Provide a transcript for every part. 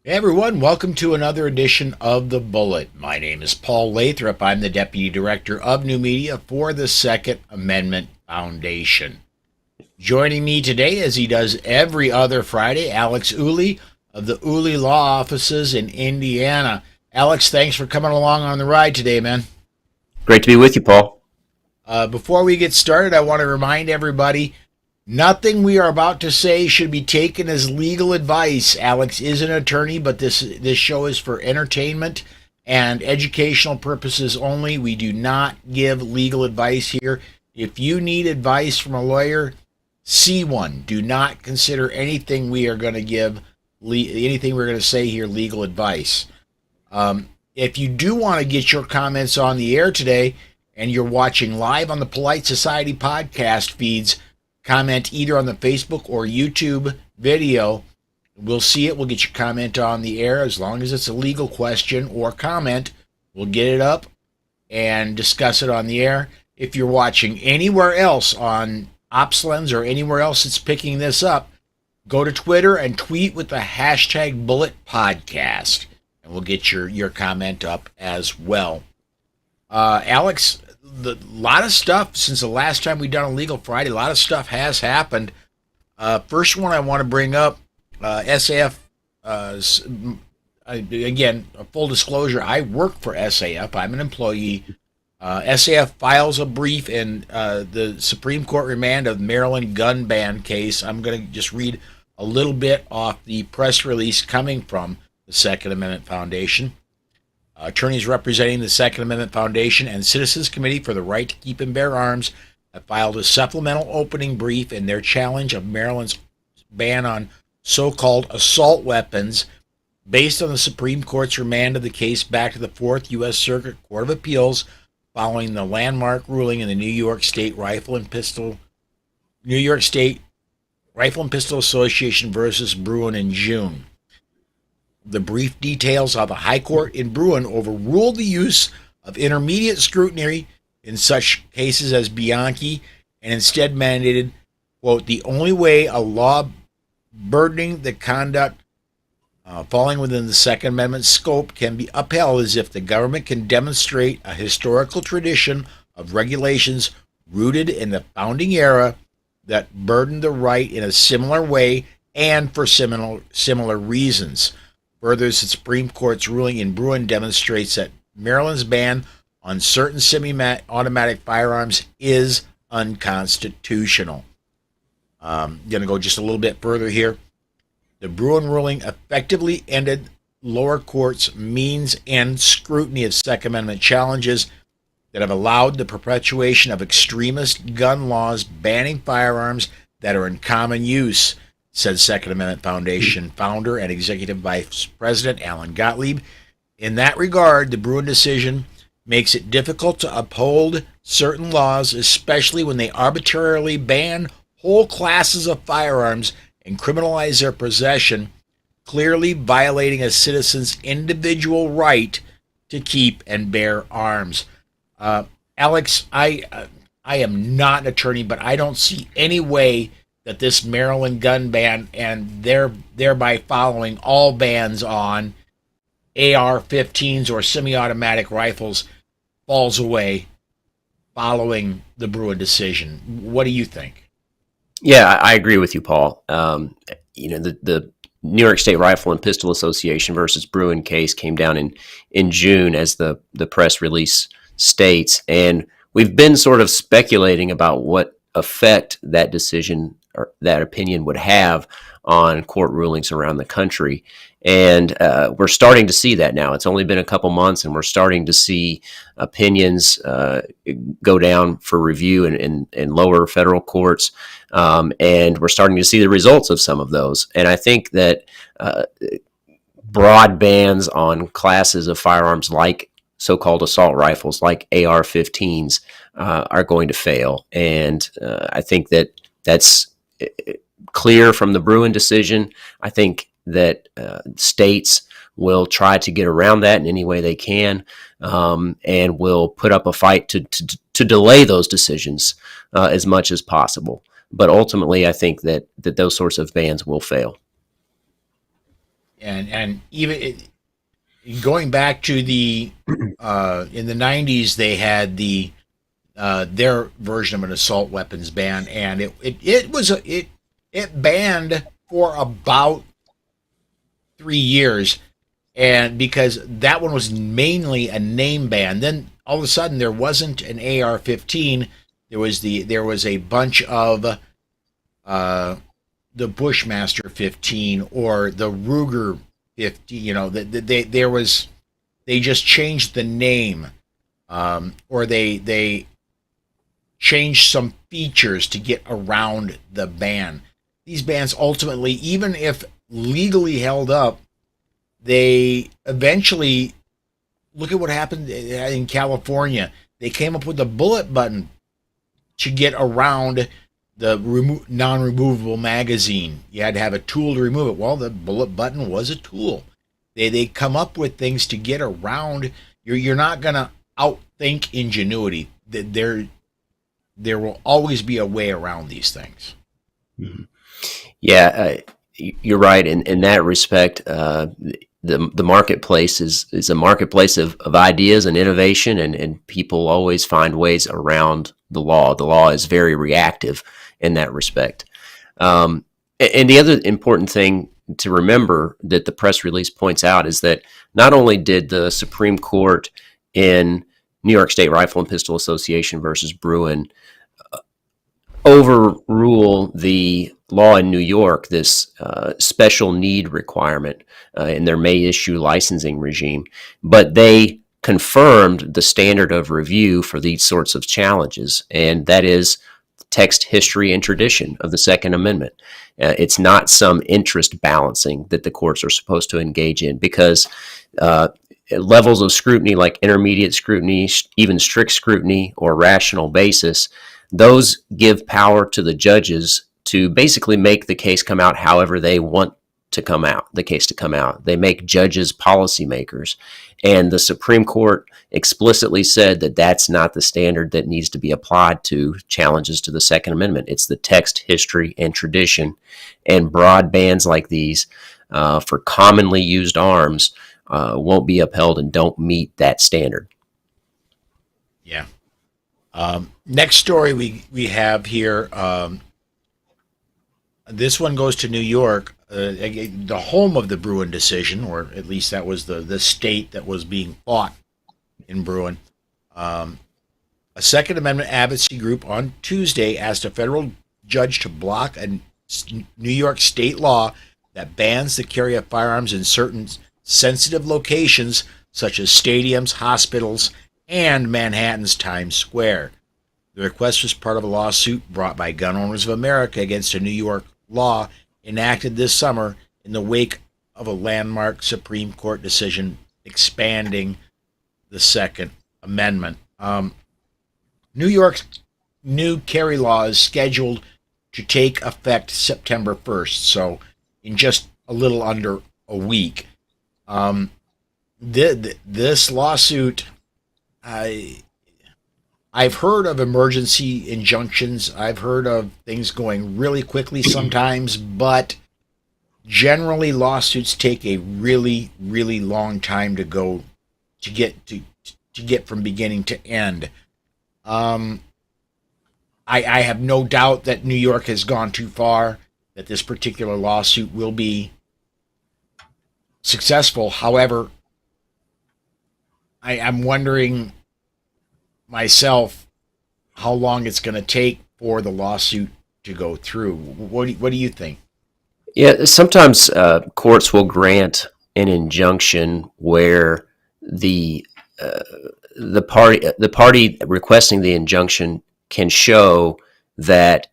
Hey everyone, welcome to another edition of The Bullet. My name is Paul Lathrop. I'm the Deputy Director of New Media for the Second Amendment Foundation. Joining me today, as he does every other Friday, Alex Ooley of the Ooley Law Offices in Indiana. Alex, thanks for coming along on the ride today, man. Great to be with you, Paul. Before we get started, I want to remind everybody nothing we are about to say should be taken as legal advice. Alex is an attorney, but this show is for entertainment and educational purposes only. We do not give legal advice here. If you need advice from a lawyer, see one. Do not consider anything we are going to give, anything we're going to say here, legal advice. If you do want to get your comments on the air today and you're watching live on the Polite Society podcast feeds, comment either on the Facebook or YouTube video. We'll see it. We'll get your comment on the air as long as it's a legal question or comment. We'll get it up and discuss it on the air. If you're watching anywhere else on OpsLens or anywhere else that's picking this up, go to Twitter and tweet with the hashtag #BulletPodcast, and we'll get your comment up as well. Alex, a lot of stuff since the last time we done a Legal Friday. A lot of stuff has happened. First one I want to bring up, SAF. Again, a full disclosure, I work for SAF. I'm an employee. SAF files a brief in the Supreme Court remand of Maryland gun ban case. I'm going to just read a little bit off the press release coming from the Second Amendment Foundation. Attorneys representing the Second Amendment Foundation and Citizens Committee for the Right to Keep and Bear Arms have filed a supplemental opening brief in their challenge of Maryland's ban on so-called assault weapons based on the Supreme Court's remand of the case back to the Fourth U.S. Circuit Court of Appeals following the landmark ruling in the New York State Rifle and Pistol Association versus Bruin in June. The brief details how the High Court in Bruin overruled the use of intermediate scrutiny in such cases as Bianchi and instead mandated, quote, the only way a law burdening the conduct falling within the Second Amendment scope can be upheld is if the government can demonstrate a historical tradition of regulations rooted in the founding era that burdened the right in a similar way and for similar reasons. Further, the Supreme Court's ruling in Bruin demonstrates that Maryland's ban on certain semi-automatic firearms is unconstitutional. Going to go just a little bit further here. The Bruin ruling effectively ended lower courts' means and scrutiny of Second Amendment challenges that have allowed the perpetuation of extremist gun laws banning firearms that are in common use, said Second Amendment Foundation founder and Executive Vice President Alan Gottlieb. In that regard, the Bruin decision makes it difficult to uphold certain laws, especially when they arbitrarily ban whole classes of firearms and criminalize their possession, clearly violating a citizen's individual right to keep and bear arms. Alex, I am not an attorney, but I don't see any way that this Maryland gun ban and thereby following all bans on AR-15s or semi-automatic rifles falls away following the Bruin decision. What do you think? Yeah, I agree with you, Paul. The New York State Rifle and Pistol Association versus Bruin case came down in June, as the press release states, and we've been sort of speculating about what effect that decision or that opinion would have on court rulings around the country. And we're starting to see that now. It's only been a couple months, and we're starting to see opinions go down for review in lower federal courts. And we're starting to see the results of some of those. And I think that broad bans on classes of firearms like so-called assault rifles, like AR-15s, are going to fail. And I think that that's clear from the Bruin decision. I think that states will try to get around that in any way they can, and will put up a fight to delay those decisions as much as possible. But ultimately, I think that those sorts of bans will fail. and even going back to the in the 90s, they had their version of an assault weapons ban, and it banned for about 3 years, and because that one was mainly a name ban. Then all of a sudden there wasn't an AR-15. There was a bunch of the Bushmaster 15 or the Ruger 50. They just changed the name, or they changed some features to get around the ban. These bans ultimately, even if legally held up, they eventually, look at what happened in California. They came up with a bullet button to get around the non-removable magazine. You had to have a tool to remove it. Well, the bullet button was a tool. They come up with things to get around. You're not gonna outthink ingenuity. There will always be a way around these things. Mm-hmm. Yeah, you're right. In that respect, the marketplace is a marketplace of ideas and innovation, and people always find ways around the law. The law is very reactive in that respect. And the other important thing to remember that the press release points out is that not only did the Supreme Court in New York State Rifle and Pistol Association versus Bruin overrule the law in New York, this special need requirement in their May issue licensing regime, but they confirmed the standard of review for these sorts of challenges, and that is text, history, and tradition of the Second Amendment. It's not some interest balancing that the courts are supposed to engage in, because levels of scrutiny like intermediate scrutiny, even strict scrutiny, or rational basis, those give power to the judges to basically make the case come out however they want the case to come out. They make judges policymakers. And the Supreme Court explicitly said that that's not the standard that needs to be applied to challenges to the Second Amendment. It's the text, history, and tradition. And broad bans like these for commonly used arms won't be upheld and don't meet that standard. Yeah. Next story we have here. This one goes to New York, the home of the Bruin decision, or at least that was the state that was being fought in Bruin. A Second Amendment advocacy group on Tuesday asked a federal judge to block a New York state law that bans the carry of firearms in certain sensitive locations, such as stadiums, hospitals, and Manhattan's Times Square. The request was part of a lawsuit brought by Gun Owners of America against a New York law enacted this summer in the wake of a landmark Supreme Court decision expanding the Second Amendment. New York's new carry law is scheduled to take effect September 1st, so in just a little under a week. This lawsuit, I've heard of emergency injunctions. I've heard of things going really quickly sometimes, but generally lawsuits take a really, really long time to go to get from beginning to end. I have no doubt that New York has gone too far, that this particular lawsuit will be successful. However, I'm wondering myself how long it's going to take for the lawsuit to go through. What do you think? Yeah, sometimes courts will grant an injunction where the party requesting the injunction can show that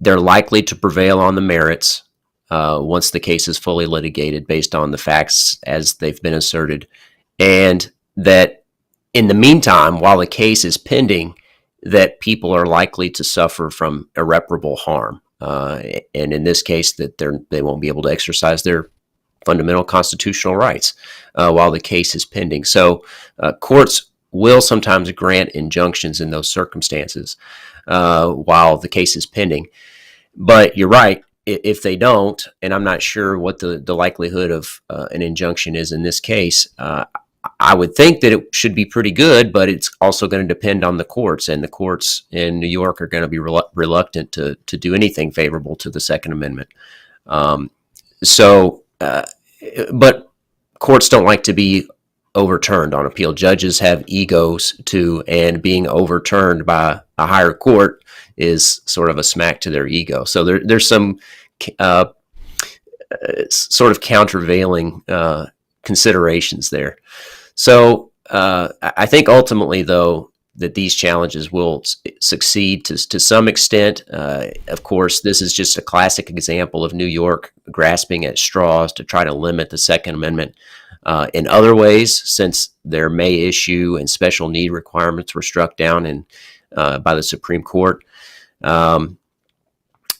they're likely to prevail on the merits once the case is fully litigated based on the facts as they've been asserted, and that in the meantime, while the case is pending, that people are likely to suffer from irreparable harm. And in this case, that they won't be able to exercise their fundamental constitutional rights while the case is pending. So courts will sometimes grant injunctions in those circumstances while the case is pending. But you're right. if they don't, and I'm not sure what the likelihood of an injunction is in this case, I would think that it should be pretty good, but it's also going to depend on the courts, and the courts in New York are going to be reluctant to do anything favorable to the Second Amendment. Um, so, but courts don't like to be overturned on appeal. Judges have egos too, and being overturned by a higher court is sort of a smack to their ego. So there's some uh, sort of countervailing considerations there. So I think ultimately, though, that these challenges will succeed to some extent. Of course, this is just a classic example of New York grasping at straws to try to limit the Second Amendment in other ways, since their May issue and special need requirements were struck down by the Supreme Court. I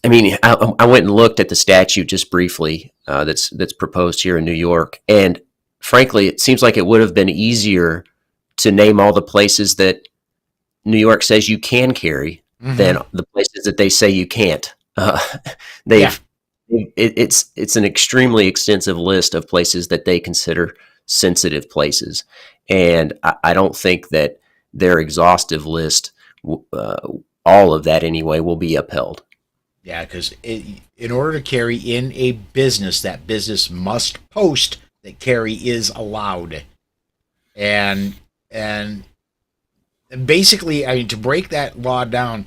mean, I went and looked at the statute just briefly that's proposed here in New York, and frankly, it seems like it would have been easier to name all the places that New York says you can carry than the places that they say you can't. It's an extremely extensive list of places that they consider sensitive places, and I don't think that their exhaustive list, all of that anyway, will be upheld. Yeah, because in order to carry in a business, that business must post that carry is allowed, and basically, I mean, to break that law down,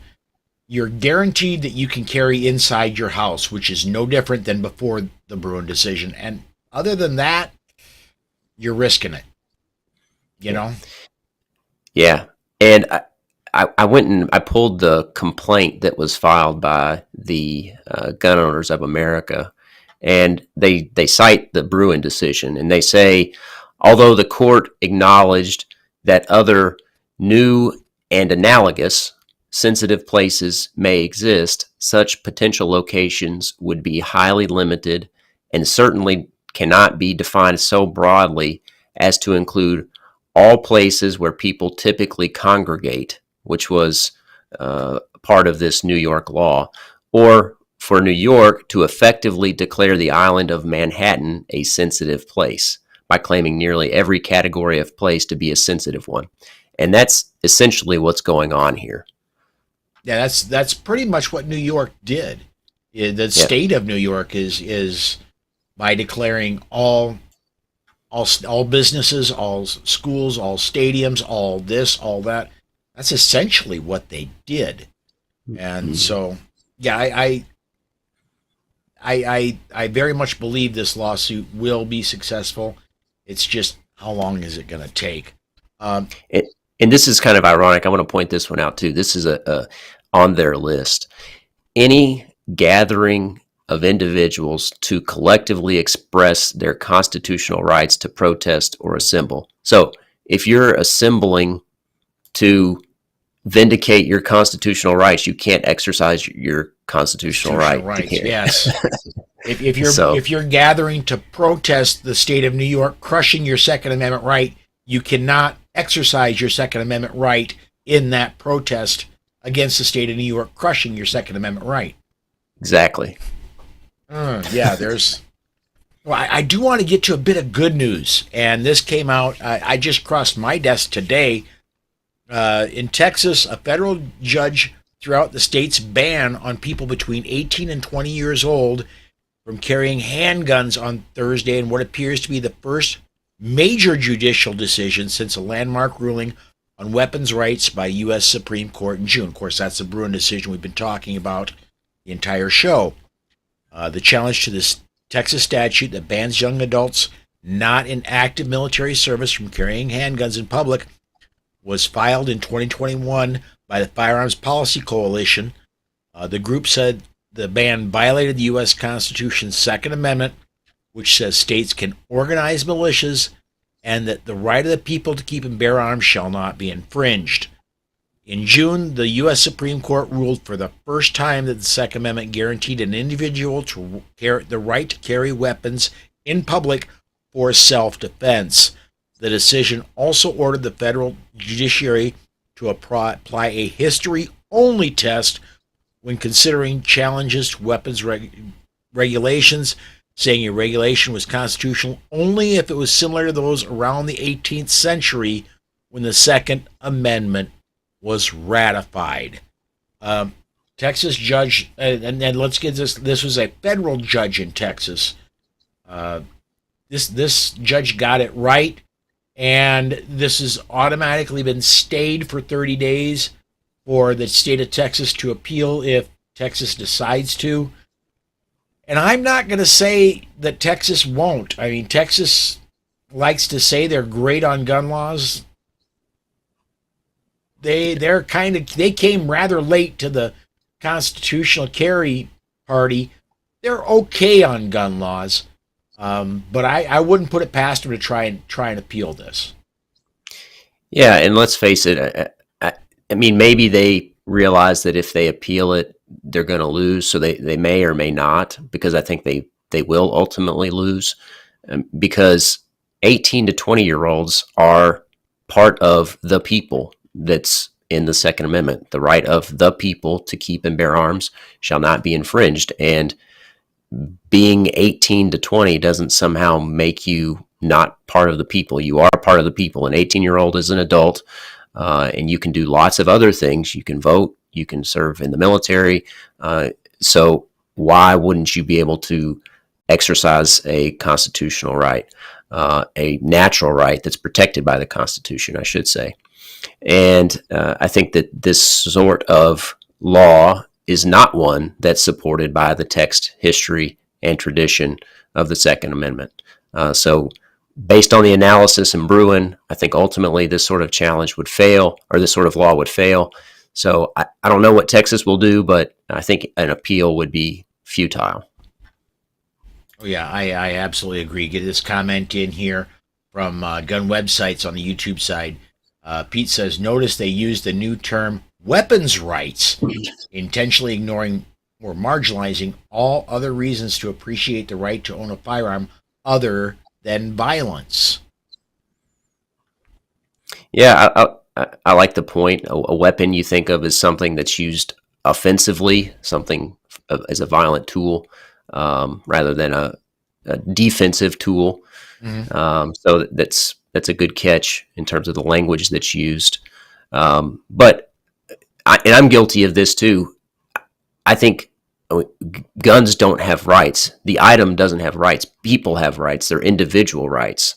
you're guaranteed that you can carry inside your house, which is no different than before the Bruin decision. And other than that, you're risking it. You know? Yeah, and I went and I pulled the complaint that was filed by the Gun Owners of America, and they cite the Bruin decision, and they say, although the court acknowledged that other new and analogous sensitive places may exist, such potential locations would be highly limited and certainly cannot be defined so broadly as to include all places where people typically congregate, which was part of this New York law, or for New York to effectively declare the island of Manhattan a sensitive place by claiming nearly every category of place to be a sensitive one. And that's essentially what's going on here. Yeah, that's pretty much what New York did. The state of New York is by declaring all businesses, all schools, all stadiums, all this, all that. That's essentially what they did. And so, yeah, I very much believe this lawsuit will be successful. It's just, how long is it going to take? And this is kind of ironic. I want to point this one out too. This is on their list. Any gathering of individuals to collectively express their constitutional rights to protest or assemble. So if you're assembling to vindicate your constitutional rights, you can't exercise your constitutional right. Yes. If you're gathering to protest the state of New York crushing your Second Amendment right, you cannot exercise your Second Amendment right in that protest against the state of New York crushing your Second Amendment right. Exactly. Yeah, there's. Well, I do want to get to a bit of good news, and this came out. I just crossed my desk today. In Texas, a federal judge threw out the state's ban on people between 18 and 20 years old from carrying handguns on Thursday in what appears to be the first major judicial decision since a landmark ruling on weapons rights by U.S. Supreme Court in June. Of course, that's the Bruin decision we've been talking about the entire show. The challenge to this Texas statute that bans young adults not in active military service from carrying handguns in public was filed in 2021 by the Firearms Policy Coalition. The group said the ban violated the U.S. Constitution's Second Amendment, which says states can organize militias and that the right of the people to keep and bear arms shall not be infringed. In June, the U.S. Supreme Court ruled for the first time that the Second Amendment guaranteed an individual the right to carry weapons in public for self-defense. The decision also ordered the federal judiciary to apply a history-only test when considering challenges to weapons regulations, saying a regulation was constitutional only if it was similar to those around the 18th century when the Second Amendment was ratified. Um, Texas judge, and then let's get this. This was a federal judge in Texas. Uh, this judge got it right, and this has automatically been stayed for 30 days for the state of Texas to appeal if Texas decides to. And I'm not going to say that Texas won't. I mean, Texas likes to say they're great on gun laws. They came rather late to the constitutional carry party. They're okay on gun laws, but I wouldn't put it past them to try and appeal this. Yeah, and let's face it. I mean, maybe they realize that if they appeal it, they're going to lose. So they may or may not, because I think they will ultimately lose, because 18 to 20-year-olds are part of the people that's in the Second Amendment. The right of the people to keep and bear arms shall not be infringed. And being 18 to 20 doesn't somehow make you not part of the people. You are part of the people. An 18-year-old is an adult, and you can do lots of other things. You can vote. You can serve in the military. So why wouldn't you be able to exercise a constitutional right, a natural right that's protected by the Constitution, I should say? And I think that this sort of law is not one that's supported by the text, history, and tradition of the Second Amendment. So based on the analysis in Bruin, I think ultimately this sort of challenge would fail, or this sort of law would fail. So I don't know what Texas will do, but I think an appeal would be futile. Oh yeah, I absolutely agree. Get this comment in here from gun websites on the YouTube side. Pete says, notice they used the new term weapons rights, intentionally ignoring or marginalizing all other reasons to appreciate the right to own a firearm other than violence. Yeah, I like the point. A weapon you think of as something that's used offensively, something as a violent tool, rather than a defensive tool. So that's a good catch in terms of the language that's used. But I'm guilty of this too. I think guns don't have rights. The item doesn't have rights. People have rights. They're individual rights.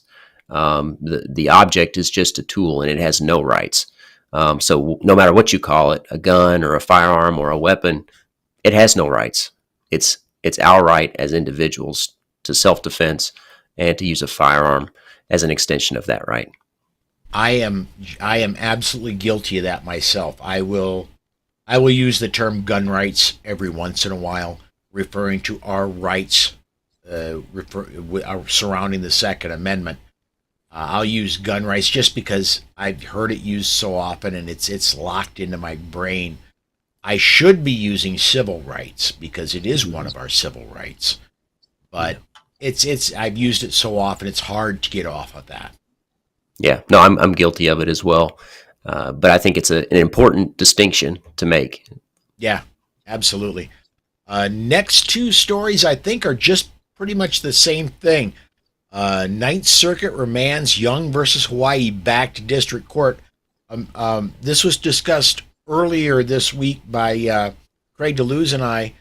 The object is just a tool, and it has no rights. So no matter what you call it, a gun or a firearm or a weapon, it has no rights. It's our right as individuals to self-defense and to use a firearm as an extension of that right. I am absolutely guilty of that myself. I will use the term gun rights every once in a while, referring to our rights surrounding the Second Amendment. I'll use gun rights just because I've heard it used so often, and it's locked into my brain. I should be using civil rights because it is one of our civil rights, but it's I've used it so often it's hard to get off of that. Yeah, no, I'm guilty of it as well, but I think it's an important distinction to make. Yeah, absolutely. Next two stories I think are just pretty much the same thing. Ninth Circuit remands Young versus Hawaii back to district court. This was discussed earlier this week by Craig DeLuz and I.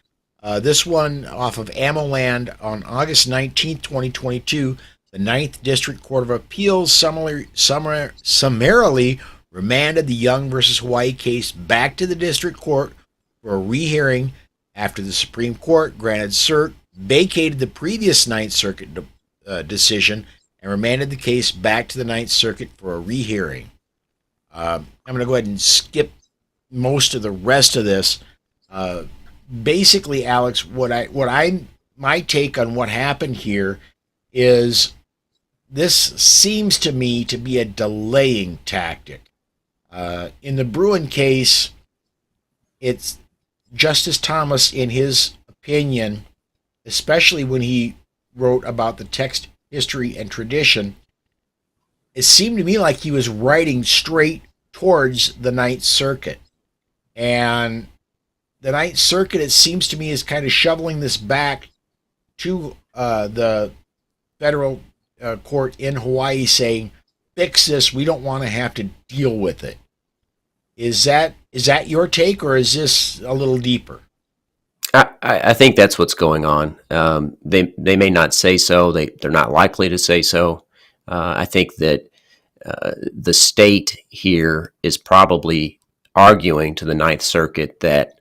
This one off of AmmoLand on August 19th, 2022. The Ninth District Court of Appeals summarily remanded the Young versus Hawaii case back to the district court for a rehearing after the Supreme Court granted cert, vacated the previous Ninth Circuit decision, and remanded the case back to the Ninth Circuit for a rehearing. I'm going to go ahead and skip most of the rest of this. Basically, Alex, my take on what happened here is this seems to me to be a delaying tactic. In the Bruin case, it's Justice Thomas, in his opinion, especially when he wrote about the text, history, and tradition, it seemed to me like he was writing straight towards the Ninth Circuit. And the Ninth Circuit, it seems to me, is kind of shoveling this back to the federal court in Hawaii saying, "Fix this. We don't want to have to deal with it." Is that your take, or is this a little deeper? I think that's what's going on. They may not say so. They're not likely to say so. I think that the state here is probably arguing to the Ninth Circuit that,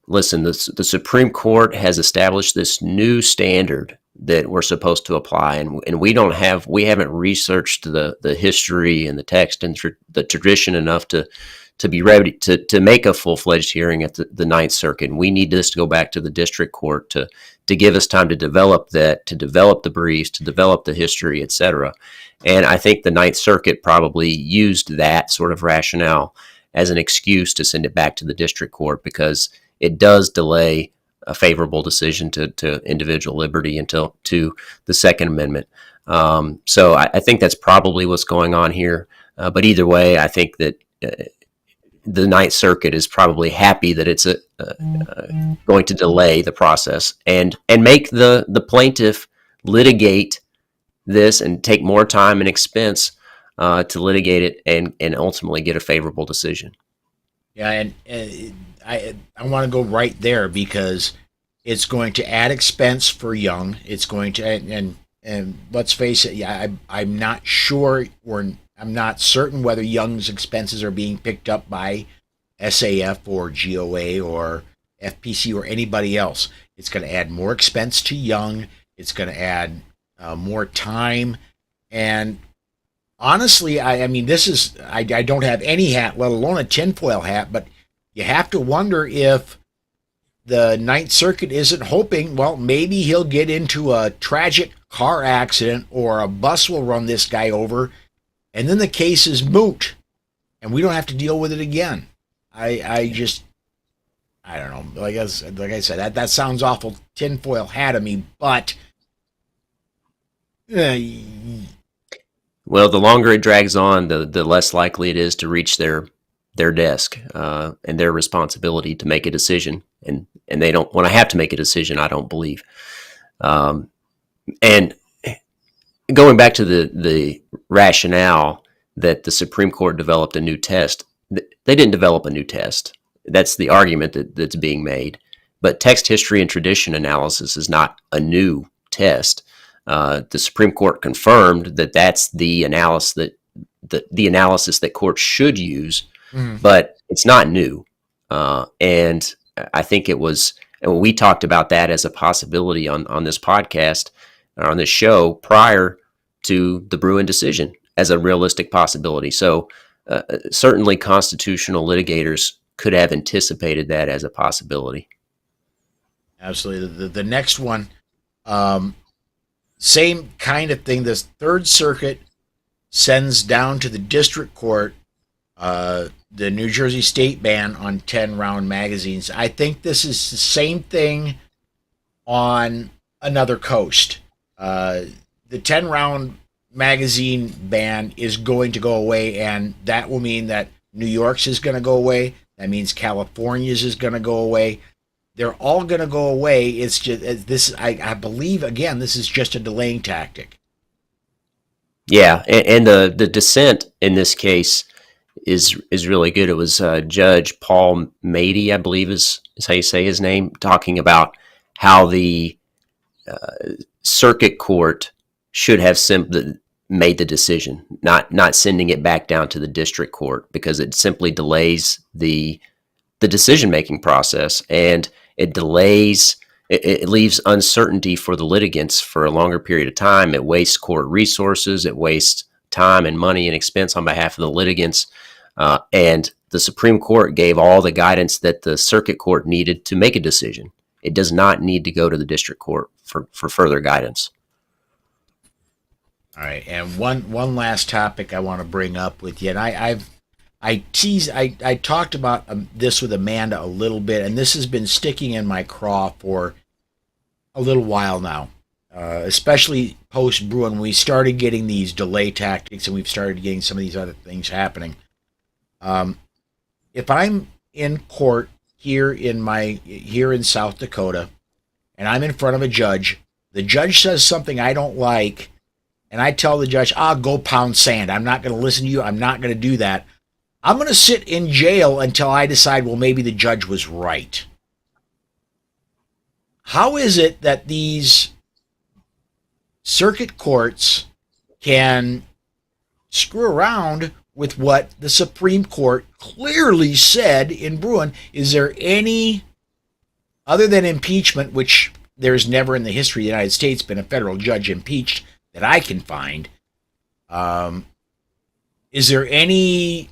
listen, the Supreme Court has established this new standard that we're supposed to apply, and we haven't researched the history and the text and the tradition enough to be ready to make a full-fledged hearing at the Ninth Circuit. And we need this to go back to the district court to give us time to develop that, to develop the briefs, to develop the history, et cetera. And I think the Ninth Circuit probably used that sort of rationale as an excuse to send it back to the district court, because it does delay a favorable decision to individual liberty until to the Second Amendment. So I think that's probably what's going on here. But either way, I think that the Ninth Circuit is probably happy that it's going to delay the process and make the plaintiff litigate this and take more time and expense to litigate it and ultimately get a favorable decision. Yeah, and I want to go right there because it's going to add expense for Young. It's going to and let's face it, yeah, I'm not sure, or I'm not certain whether Young's expenses are being picked up by SAF or GOA or FPC or anybody else. It's going to add more expense to Young. It's going to add more time. And honestly, I mean, I don't have any hat, let alone a tinfoil hat, but you have to wonder if the Ninth Circuit isn't hoping, well, maybe he'll get into a tragic car accident or a bus will run this guy over, and then the case is moot, and we don't have to deal with it again. I don't know. Like I said, that sounds awful tinfoil hat of me, but well, the longer it drags on, the less likely it is to reach their desk and their responsibility to make a decision, and they don't want to have to make a decision, I don't believe. And going back to the rationale that the Supreme Court developed a new test, they didn't develop a new test. That's the argument that's being made. But text history and tradition analysis is not a new test. The Supreme Court confirmed that that's the analysis that courts should use, but it's not new. And I think it was, and we talked about that as a possibility on this podcast, or on this show, prior to the Bruin decision as a realistic possibility. So certainly constitutional litigators could have anticipated that as a possibility. Absolutely. The next one, same kind of thing. This Third Circuit sends down to the district court the New Jersey state ban on 10-round magazines. I think this is the same thing on another coast. The 10-round magazine ban is going to go away, and that will mean that New York's is going to go away. That means California's is going to go away. They're all going to go away. It's just this. I believe, again, this is just a delaying tactic. Yeah, and the dissent in this case is really good. It was Judge Paul Mady, I believe is how you say his name, talking about how the circuit court should have made the decision, not sending it back down to the district court, because it simply delays the decision-making process, and it leaves uncertainty for the litigants for a longer period of time. It wastes court resources. It wastes time and money and expense on behalf of the litigants. And the Supreme Court gave all the guidance that the circuit court needed to make a decision. It does not need to go to the district court for further guidance. All right, and one last topic I want to bring up with you, and I talked about this with Amanda a little bit, and this has been sticking in my craw for a little while now, especially post Bruin. When we started getting these delay tactics, and we've started getting some of these other things happening. If I'm in court here in South Dakota, and I'm in front of a judge, The judge says something I don't like, and I tell the judge, "I'll go pound sand. I'm not going to listen to you. I'm not going to do that. I'm going to sit in jail until I decide, well, maybe the judge was right." How is it that these circuit courts can screw around with what the Supreme Court clearly said in Bruin? Is there any, other than impeachment, which there's never in the history of the United States been a federal judge impeached that I can find, is there anything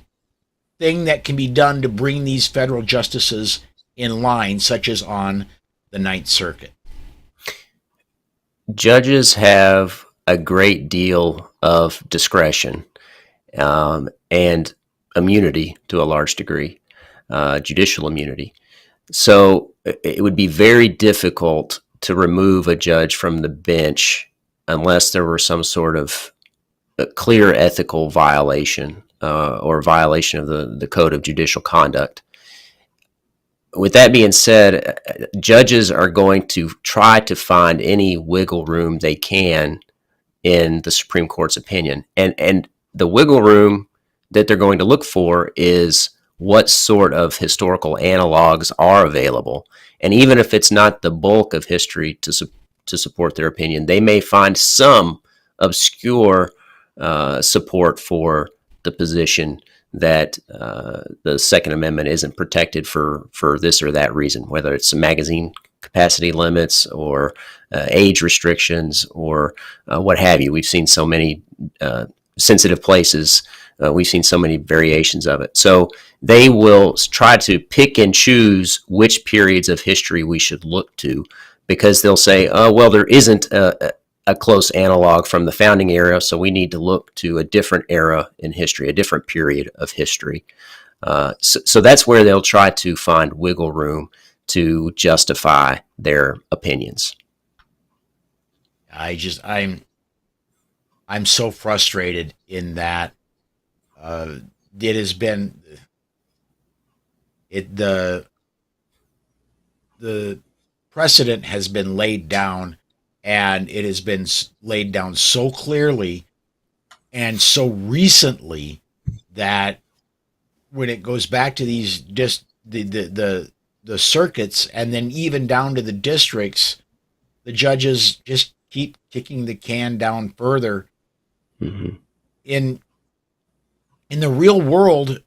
that can be done to bring these federal justices in line, such as on the Ninth Circuit? Judges have a great deal of discretion and immunity to a large degree, judicial immunity. So it would be very difficult to remove a judge from the bench unless there were some sort of a clear ethical violation or violation of the Code of Judicial Conduct. With that being said, judges are going to try to find any wiggle room they can in the Supreme Court's opinion. And the wiggle room that they're going to look for is what sort of historical analogs are available. And even if it's not the bulk of history to support their opinion, they may find some obscure support for the position that the Second Amendment isn't protected for this or that reason, whether it's magazine capacity limits or age restrictions or what have you. We've seen so many sensitive places. We've seen so many variations of it. So they will try to pick and choose which periods of history we should look to, because they'll say, oh, well, there isn't a close analog from the founding era, so we need to look to a different era in history, a different period of history. So that's where they'll try to find wiggle room to justify their opinions. I'm so frustrated in that it has been the precedent has been laid down, and it has been laid down so clearly and so recently that when it goes back to these just the circuits, and then even down to the districts, the judges just keep kicking the can down further. Mm-hmm. In the real world,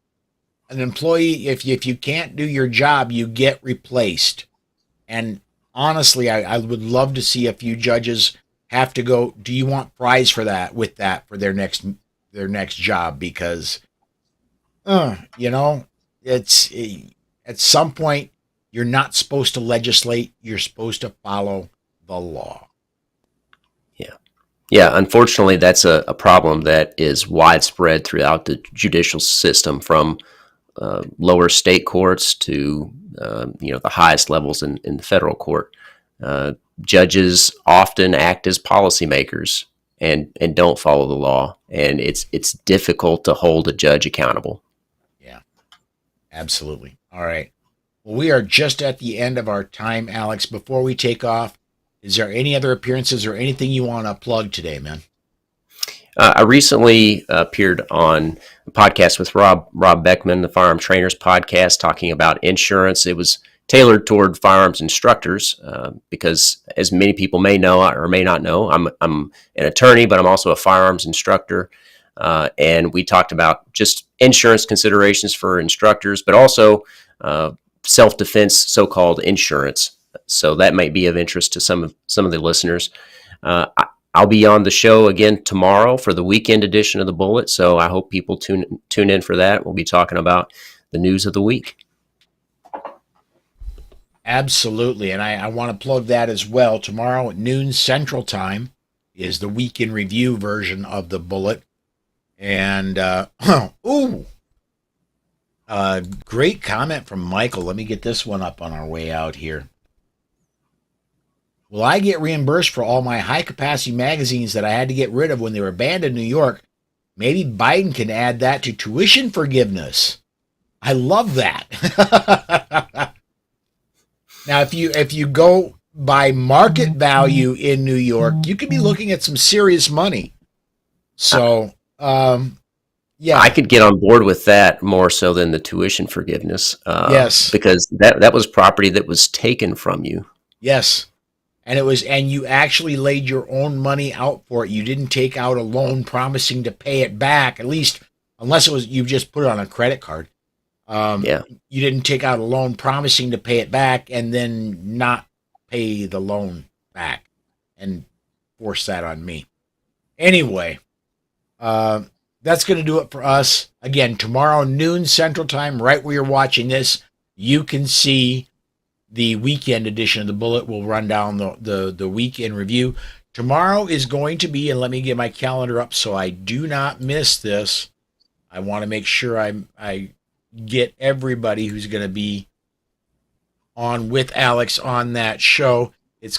an employee, if you can't do your job, you get replaced. And honestly, I would love to see a few judges have to go, do you want fries for that, with that, for their next job? Because, it's at some point, you're not supposed to legislate. You're supposed to follow the law. Yeah, unfortunately, that's a problem that is widespread throughout the judicial system, from lower state courts to the highest levels in the federal court. Judges often act as policymakers and don't follow the law, and it's difficult to hold a judge accountable. Yeah, absolutely. All right. Well, we are just at the end of our time, Alex. Before we take off, is there any other appearances or anything you want to plug today, man? I recently appeared on a podcast with Rob Beckman, the Firearm Trainers podcast, talking about insurance. It was tailored toward firearms instructors because, as many people may know or may not know, I'm an attorney, but I'm also a firearms instructor. And we talked about just insurance considerations for instructors, but also self-defense, so-called insurance. So that might be of interest to some of the listeners. I'll be on the show again tomorrow for the weekend edition of the Bullet, so I hope people tune in for that. We'll be talking about the news of the week. Absolutely, and I want to plug that as well. Tomorrow at noon Central Time is the Week in Review version of the Bullet. And, great comment from Michael. Let me get this one up on our way out here. Will I get reimbursed for all my high-capacity magazines that I had to get rid of when they were banned in New York? Maybe Biden can add that to tuition forgiveness. I love that. Now, if you go by market value in New York, you could be looking at some serious money. So, yeah. I could get on board with that more so than the tuition forgiveness, Yes. because that was property that was taken from you. Yes. And you actually laid your own money out for it. You didn't take out a loan promising to pay it back, at least unless it was you just put it on a credit card. Yeah. You didn't take out a loan promising to pay it back and then not pay the loan back and force that on me. Anyway, that's going to do it for us. Again, tomorrow, noon Central Time, right where you're watching this, you can see the weekend edition of the Bullet. Will run down the weekend review. Tomorrow is going to be, and let me get my calendar up so I do not miss this. I want to make sure I get everybody who's going to be on with Alex on that show. It's going